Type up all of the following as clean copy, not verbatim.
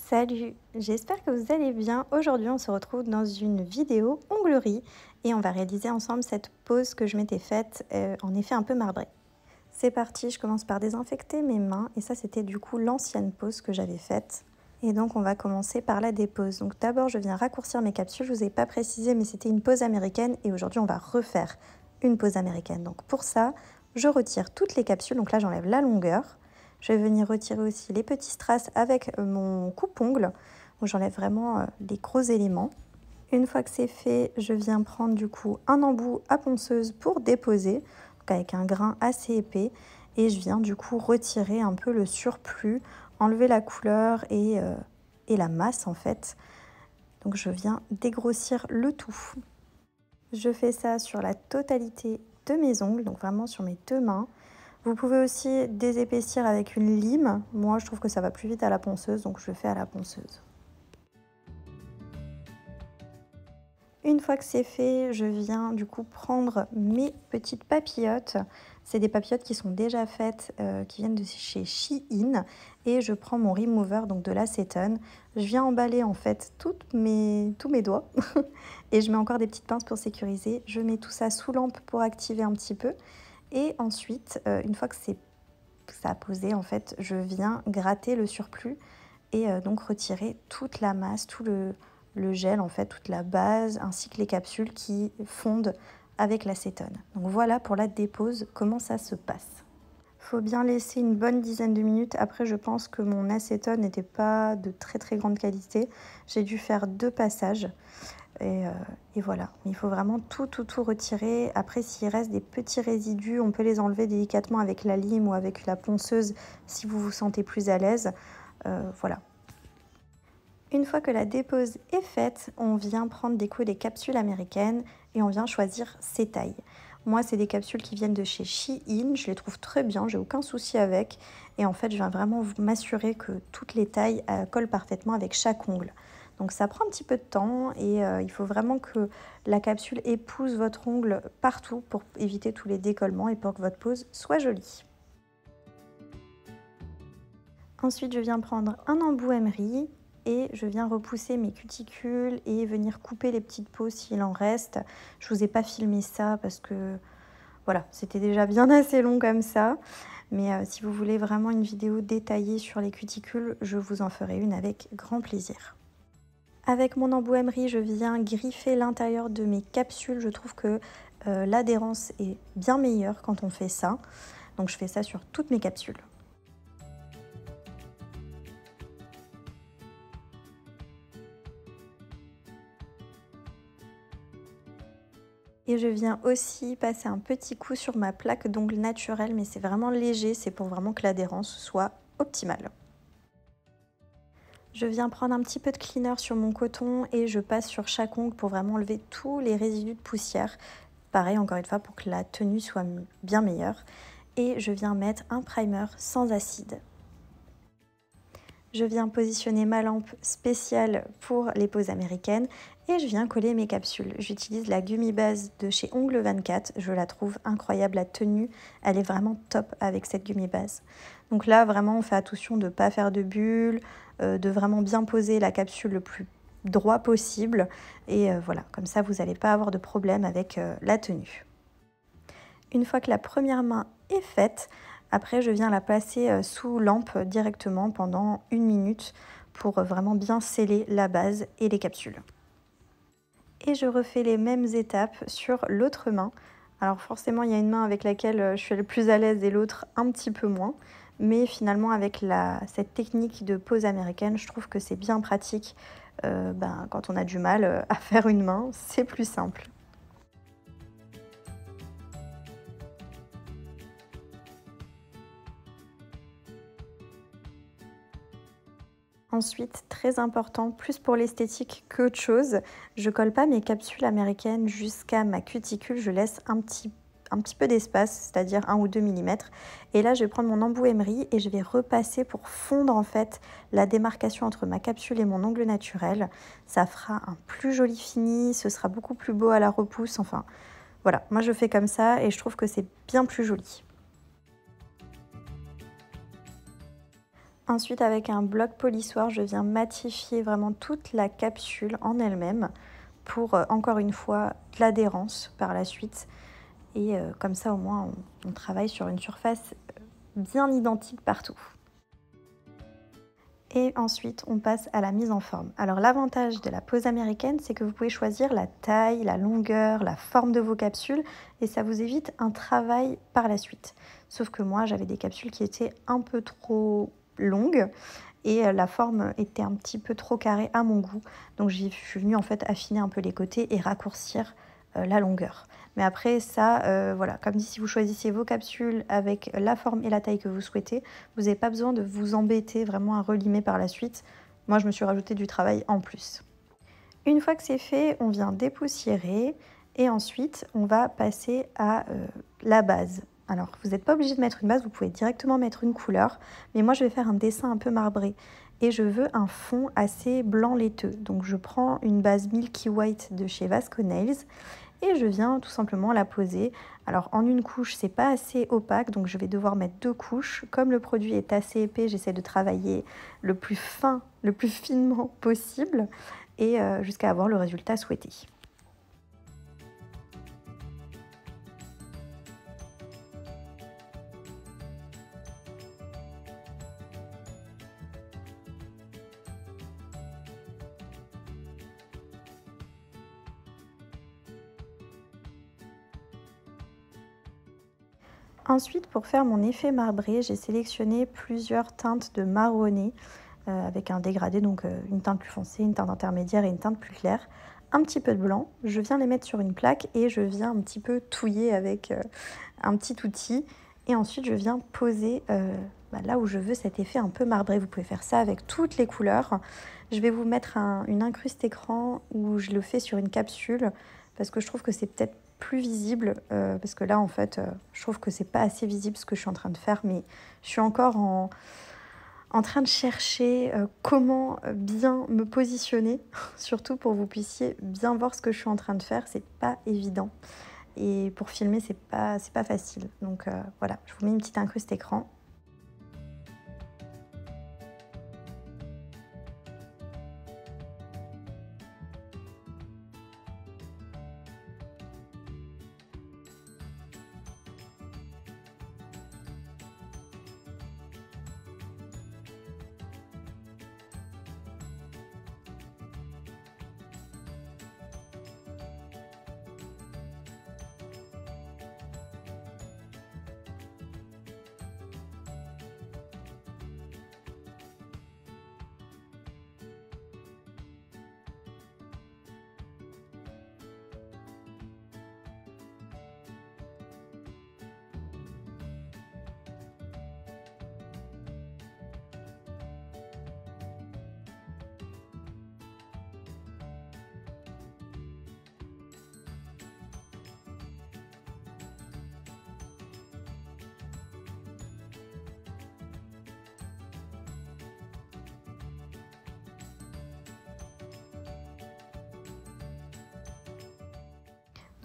Salut, j'espère que vous allez bien. Aujourd'hui, on se retrouve dans une vidéo onglerie et on va réaliser ensemble cette pose que je m'étais faite en effet un peu marbré. C'est parti, je commence par désinfecter mes mains et ça c'était du coup l'ancienne pose que j'avais faite. Et donc on va commencer par la dépose. Donc d'abord je viens raccourcir mes capsules, je ne vous ai pas précisé mais c'était une pose américaine et aujourd'hui on va refaire une pose américaine. Donc pour ça, je retire toutes les capsules, donc là j'enlève la longueur. Je vais venir retirer aussi les petits strass avec mon coupe-ongle, où j'enlève vraiment les gros éléments. Une fois que c'est fait, je viens prendre du coup un embout à ponceuse pour déposer, donc avec un grain assez épais, et je viens du coup retirer un peu le surplus, enlever la couleur et la masse en fait. Donc je viens dégrossir le tout. Je fais ça sur la totalité de mes ongles, donc vraiment sur mes deux mains. Vous pouvez aussi désépaissir avec une lime. Moi, je trouve que ça va plus vite à la ponceuse, donc je le fais à la ponceuse. Une fois que c'est fait, je viens du coup prendre mes petites papillotes. C'est des papillotes qui sont déjà faites, qui viennent de chez Shein. Et je prends mon remover, donc de l'acétone. Je viens emballer en fait tous mes doigts. Et je mets encore des petites pinces pour sécuriser. Je mets tout ça sous lampe pour activer un petit peu. Et ensuite, une fois que ça a posé, en fait, je viens gratter le surplus et donc retirer toute la masse, tout le gel, en fait, toute la base, ainsi que les capsules qui fondent avec l'acétone. Donc voilà pour la dépose, comment ça se passe. Faut bien laisser une bonne dizaine de minutes. Après, je pense que mon acétone n'était pas de très très grande qualité. J'ai dû faire 2 passages. Et voilà, il faut vraiment tout retirer. Après, s'il reste des petits résidus, on peut les enlever délicatement avec la lime ou avec la ponceuse si vous vous sentez plus à l'aise. Voilà. Une fois que la dépose est faite, on vient prendre des capsules américaines et on vient choisir ses tailles. Moi, c'est des capsules qui viennent de chez Shein. Je les trouve très bien, j'ai aucun souci avec. Et en fait, je viens vraiment m'assurer que toutes les tailles collent parfaitement avec chaque ongle. Donc ça prend un petit peu de temps et il faut vraiment que la capsule épouse votre ongle partout pour éviter tous les décollements et pour que votre pose soit jolie. Ensuite, je viens prendre un embout emery et je viens repousser mes cuticules et venir couper les petites peaux s'il en reste. Je vous ai pas filmé ça parce que voilà, c'était déjà bien assez long comme ça. Mais si vous voulez vraiment une vidéo détaillée sur les cuticules, je vous en ferai une avec grand plaisir. Avec mon embout emery, je viens griffer l'intérieur de mes capsules. Je trouve que l'adhérence est bien meilleure quand on fait ça. Donc je fais ça sur toutes mes capsules. Et je viens aussi passer un petit coup sur ma plaque d'ongles naturelle, mais c'est vraiment léger, c'est pour vraiment que l'adhérence soit optimale. Je viens prendre un petit peu de cleaner sur mon coton et je passe sur chaque ongle pour vraiment enlever tous les résidus de poussière. Pareil, encore une fois, pour que la tenue soit bien meilleure. Et je viens mettre un primer sans acide. Je viens positionner ma lampe spéciale pour les poses américaines et je viens coller mes capsules. J'utilise la Gummy Base de chez Ongle 24. Je la trouve incroyable, la tenue, elle est vraiment top avec cette Gummy Base. Donc là, vraiment, on fait attention de ne pas faire de bulles, de vraiment bien poser la capsule le plus droit possible. Et voilà, comme ça, vous n'allez pas avoir de problème avec la tenue. Une fois que la première main est faite, après je viens la placer sous lampe directement pendant 1 minute pour vraiment bien sceller la base et les capsules. Et je refais les mêmes étapes sur l'autre main. Alors forcément il y a une main avec laquelle je suis le plus à l'aise et l'autre un petit peu moins. Mais finalement avec cette technique de pose américaine, je trouve que c'est bien pratique. Quand on a du mal à faire une main, c'est plus simple. Ensuite, très important, plus pour l'esthétique qu'autre chose, je colle pas mes capsules américaines jusqu'à ma cuticule, je laisse un petit peu d'espace, c'est-à-dire 1 ou 2 mm. Et là, je vais prendre mon embout emery et je vais repasser pour fondre en fait la démarcation entre ma capsule et mon ongle naturel. Ça fera un plus joli fini, ce sera beaucoup plus beau à la repousse, enfin voilà, moi je fais comme ça et je trouve que c'est bien plus joli. Ensuite, avec un bloc polissoir, je viens matifier vraiment toute la capsule en elle-même pour, encore une fois, de l'adhérence par la suite. Et comme ça, au moins, on travaille sur une surface bien identique partout. Et ensuite, on passe à la mise en forme. Alors l'avantage de la pose américaine, c'est que vous pouvez choisir la taille, la longueur, la forme de vos capsules et ça vous évite un travail par la suite. Sauf que moi, j'avais des capsules qui étaient un peu trop longues et la forme était un petit peu trop carrée à mon goût. Donc je suis venue en fait affiner un peu les côtés et raccourcir la longueur. Mais après ça, voilà, comme dit, si vous choisissez vos capsules avec la forme et la taille que vous souhaitez, vous n'avez pas besoin de vous embêter vraiment à relimer par la suite. Moi, je me suis rajouté du travail en plus. Une fois que c'est fait, on vient dépoussiérer et ensuite, on va passer à la base. Alors, vous n'êtes pas obligé de mettre une base, vous pouvez directement mettre une couleur, mais moi, je vais faire un dessin un peu marbré et je veux un fond assez blanc laiteux. Donc, je prends une base Milky White de chez Vasco Nails et je viens tout simplement la poser. Alors en une couche, c'est pas assez opaque, donc je vais devoir mettre 2 couches. Comme le produit est assez épais, j'essaie de travailler le plus fin, le plus finement possible et jusqu'à avoir le résultat souhaité. Ensuite, pour faire mon effet marbré, j'ai sélectionné plusieurs teintes de marronné avec un dégradé, donc une teinte plus foncée, une teinte intermédiaire et une teinte plus claire. Un petit peu de blanc, je viens les mettre sur une plaque et je viens un petit peu touiller avec un petit outil. Et ensuite, je viens poser là où je veux cet effet un peu marbré. Vous pouvez faire ça avec toutes les couleurs. Je vais vous mettre une incruste écran où je le fais sur une capsule parce que je trouve que c'est peut-être plus visible parce que là en fait je trouve que c'est pas assez visible ce que je suis en train de faire, mais je suis encore en train de chercher comment bien me positionner surtout pour que vous puissiez bien voir ce que je suis en train de faire. C'est pas évident et pour filmer c'est pas facile, donc voilà, je vous mets une petite incruste écran.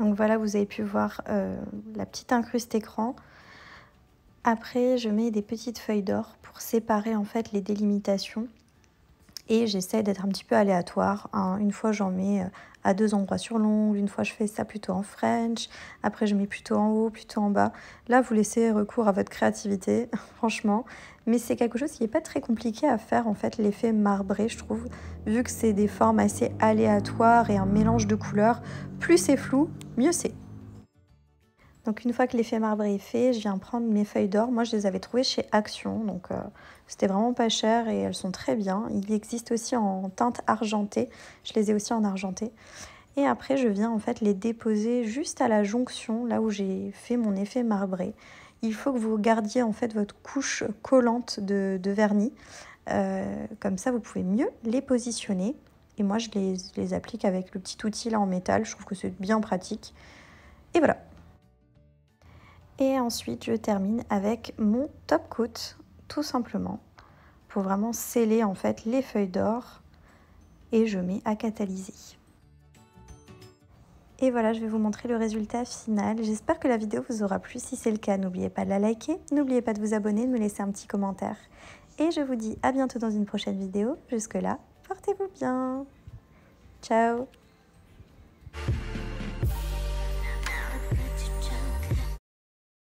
Donc voilà, vous avez pu voir la petite incruste écran. Après, je mets des petites feuilles d'or pour séparer en fait les délimitations. Et j'essaie d'être un petit peu aléatoire. Une fois, j'en mets à 2 endroits sur l'ongle. Une fois, je fais ça plutôt en French. Après, je mets plutôt en haut, plutôt en bas. Là, vous laissez recours à votre créativité, franchement. Mais c'est quelque chose qui n'est pas très compliqué à faire, en fait, l'effet marbré, je trouve. Vu que c'est des formes assez aléatoires et un mélange de couleurs, plus c'est flou, mieux c'est. Donc une fois que l'effet marbré est fait, je viens prendre mes feuilles d'or. Moi, je les avais trouvées chez Action, donc c'était vraiment pas cher et elles sont très bien. Il existe aussi en teinte argentée. Je les ai aussi en argenté. Et après, je viens en fait les déposer juste à la jonction, là où j'ai fait mon effet marbré. Il faut que vous gardiez en fait votre couche collante de vernis. Comme ça, vous pouvez mieux les positionner. Et moi, je les applique avec le petit outil là en métal. Je trouve que c'est bien pratique. Et voilà. Et ensuite, je termine avec mon top coat, tout simplement, pour vraiment sceller en fait les feuilles d'or. Et je mets à catalyser. Et voilà, je vais vous montrer le résultat final. J'espère que la vidéo vous aura plu. Si c'est le cas, n'oubliez pas de la liker, n'oubliez pas de vous abonner, de me laisser un petit commentaire. Et je vous dis à bientôt dans une prochaine vidéo. Jusque là, portez-vous bien. Ciao.